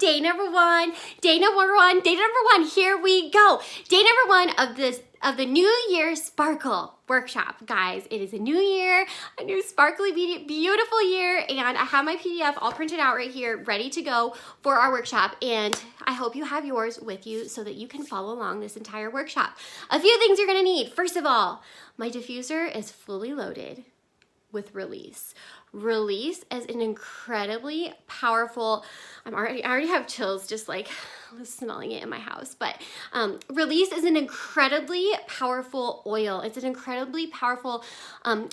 day number one, here we go. Day number one of the New Year Sparkle workshop. Guys, it is a new year, a new sparkly, beautiful year, and I have my PDF all printed out right here, ready to go for our workshop, and I hope you have yours with you so that you can follow along this entire workshop. A few things you're gonna need. First of all, my diffuser is fully loaded with Release. Release is an incredibly powerful, I already have chills just like smelling it in my house, but Release is an incredibly powerful oil. It's an incredibly powerful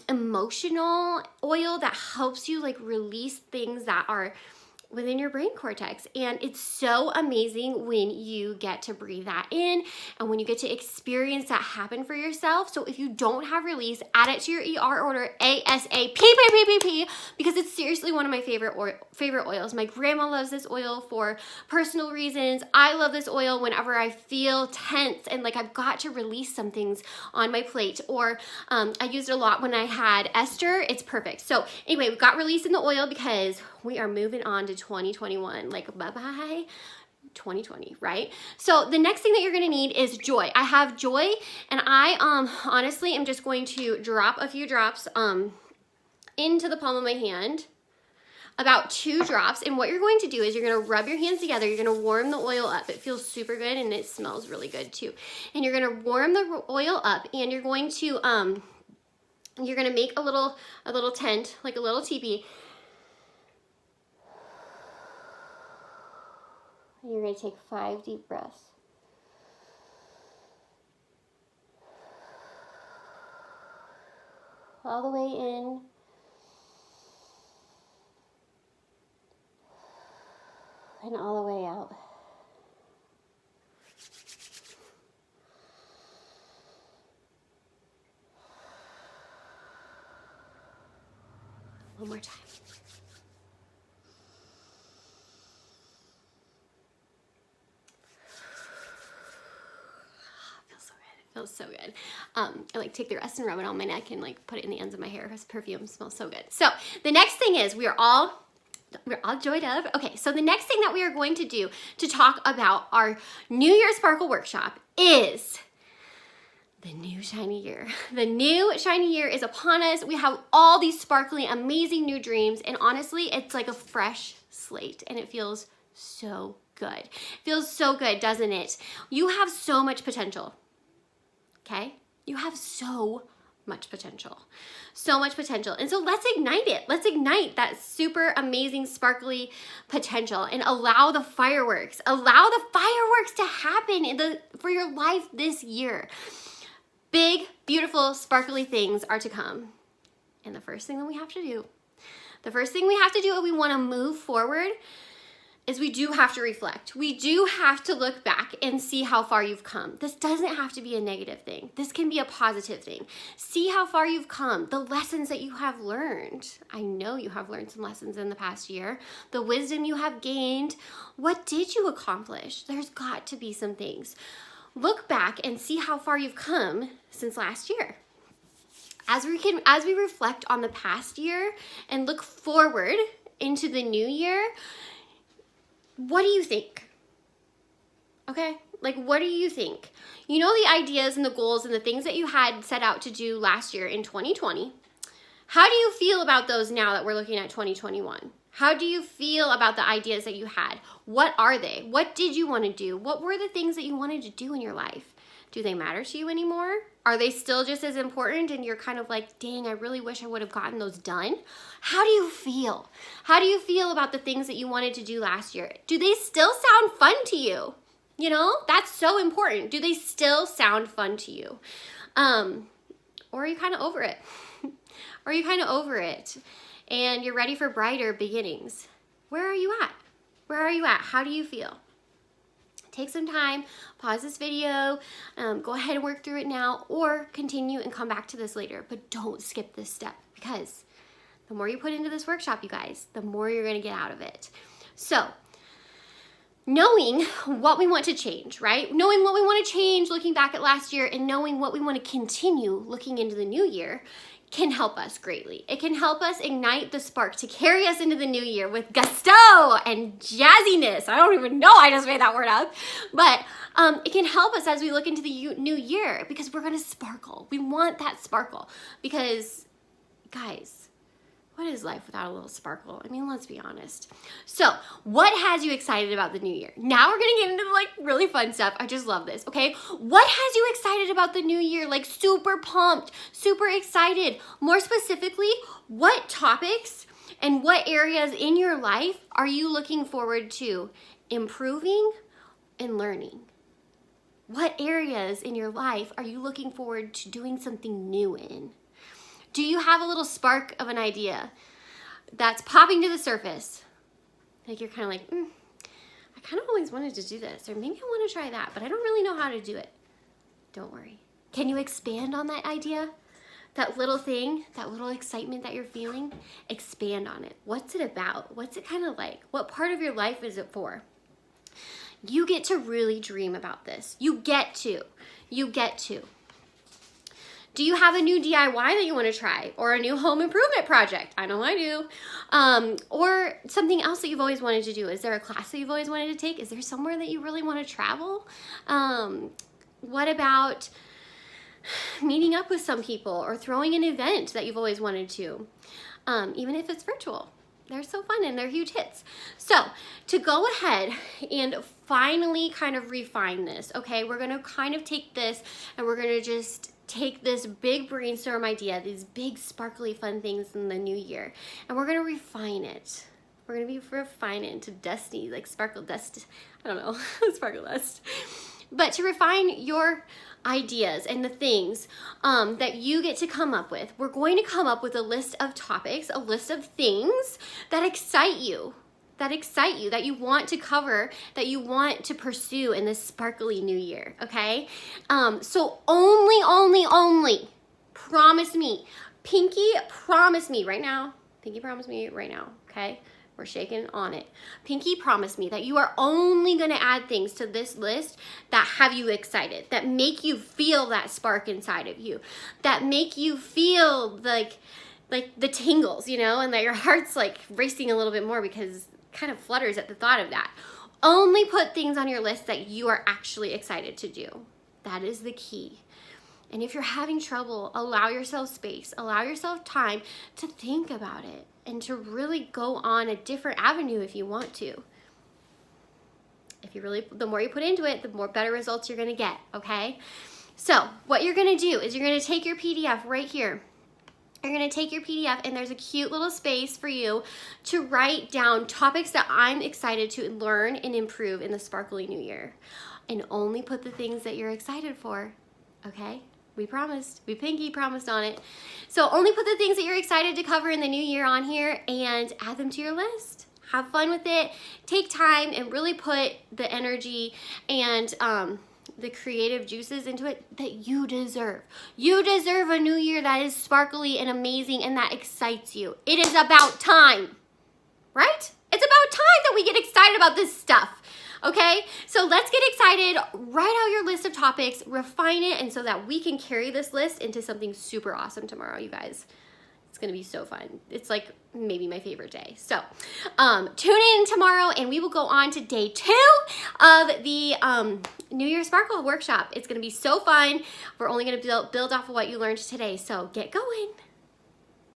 emotional oil that helps you like release things that are within your brain cortex. And it's so amazing when you get to breathe that in and when you get to experience that happen for yourself. So if you don't have Release, add it to your ER order ASAP, because it's seriously one of my favorite oils. My grandma loves this oil for personal reasons. I love this oil whenever I feel tense and like I've got to release some things on my plate, or I used it a lot when I had Esther. It's perfect. So anyway, we've got Release in the oil because we are moving on to 2021, like bye-bye 2020, right? So the next thing that you're gonna need is Joy. I have Joy, and I honestly am just going to drop a few drops into the palm of my hand, about 2 drops, and what you're going to do is you're gonna rub your hands together, you're gonna warm the oil up. It feels super good and it smells really good too. And you're gonna warm the oil up, and you're going to make a little tent, like a little teepee. You're going to take 5 deep breaths. All the way in. And all the way out. One more time. Feels so good. I like take the rest and rub it on my neck and like put it in the ends of my hair. This perfume smells so good. So the next thing is we're all joyed up. Okay, so the next thing that we are going to do to talk about our New Year Sparkle Workshop is the new shiny year. The new shiny year is upon us. We have all these sparkly, amazing new dreams, and honestly, it's like a fresh slate, and it feels so good. It feels so good, doesn't it? You have so much potential. Okay? You have so much potential. So much potential. And so let's ignite it. Let's ignite that super amazing, sparkly potential and allow the fireworks. Allow the fireworks to happen for your life this year. Big, beautiful, sparkly things are to come. And the first thing that we have to do if we want to move forward is we do have to reflect. We do have to look back and see how far you've come. This doesn't have to be a negative thing. This can be a positive thing. See how far you've come, the lessons that you have learned. I know you have learned some lessons in the past year, the wisdom you have gained. What did you accomplish? There's got to be some things. Look back and see how far you've come since last year. As we reflect on the past year and look forward into the new year, what do you think? Okay, like what do you think? You know the ideas and the goals and the things that you had set out to do last year in 2020. How do you feel about those now that we're looking at 2021? How do you feel about the ideas that you had? What are they? What did you want to do? What were the things that you wanted to do in your life? Do they matter to you anymore? Are they still just as important and you're kind of like, dang, I really wish I would have gotten those done? How do you feel? How do you feel about the things that you wanted to do last year? Do they still sound fun to you? You know, that's so important. Do they still sound fun to you? Or are you kind of over it? Are you kind of over it and you're ready for brighter beginnings? Where are you at? Where are you at? How do you feel? Take some time, pause this video, go ahead and work through it now, or continue and come back to this later, but don't skip this step, because the more you put into this workshop, you guys, the more you're gonna get out of it. So, knowing what we want to change, right? Knowing what we want to change looking back at last year and knowing what we want to continue looking into the new year can help us greatly. It can help us ignite the spark to carry us into the new year with gusto and jazziness. I don't even know, I just made that word up. But it can help us as we look into the new year because we're gonna sparkle. We want that sparkle because, guys, what is life without a little sparkle? I mean, let's be honest. So, what has you excited about the new year? Now we're gonna get into like really fun stuff. I just love this, okay? What has you excited about the new year? Like super pumped, super excited. More specifically, what topics and what areas in your life are you looking forward to improving and learning? What areas in your life are you looking forward to doing something new in? Do you have a little spark of an idea that's popping to the surface? Like you're kind of like, I kind of always wanted to do this, or maybe I want to try that, but I don't really know how to do it. Don't worry. Can you expand on that idea? That little thing, that little excitement that you're feeling, expand on it. What's it about? What's it kind of like? What part of your life is it for? You get to really dream about this. You get to. Do you have a new DIY that you want to try, or a new home improvement project? I know I do. Or something else that you've always wanted to do. Is there a class that you've always wanted to take? Is there somewhere that you really want to travel? What about meeting up with some people or throwing an event that you've always wanted to? Even if it's virtual. They're so fun and they're huge hits. So to go ahead and finally kind of refine this, okay, we're gonna kind of take this and we're gonna just take this big brainstorm idea, these big sparkly fun things in the new year, and we're gonna refine it. We're gonna refine it into dusty, like sparkle dust. I don't know, sparkle dust. But to refine your ideas and the things that you get to come up with, we're going to come up with a list of topics, a list of things that excite you, that you want to cover, that you want to pursue in this sparkly new year, okay? So only, promise me, Pinky, promise me right now, okay? We're shaking on it. Pinky, promise me that you are only gonna add things to this list that have you excited, that make you feel that spark inside of you, that make you feel like the tingles, you know, and that your heart's like racing a little bit more because it kind of flutters at the thought of that. Only put things on your list that you are actually excited to do. That is the key. And if you're having trouble, allow yourself space, allow yourself time to think about it and to really go on a different avenue if you want to. If you really, the more you put into it, the more better results you're gonna get, okay? So what you're gonna do is you're gonna take your PDF right here. You're gonna take your PDF and there's a cute little space for you to write down topics that I'm excited to learn and improve in the sparkly new year. And only put the things that you're excited for, okay? We promised, we Pinky promised on it. So only put the things that you're excited to cover in the new year on here and add them to your list. Have fun with it. Take time and really put the energy and the creative juices into it that you deserve. You deserve a new year that is sparkly and amazing and that excites you. It is about time, right? It's about time that we get excited about this stuff. Okay, so let's get excited, write out your list of topics, refine it, and so that we can carry this list into something super awesome tomorrow, you guys. It's gonna be so fun. It's like maybe my favorite day. So tune in tomorrow and we will go on to day 2 of the New Year Sparkle Workshop. It's gonna be so fun. We're only gonna build off of what you learned today, so get going.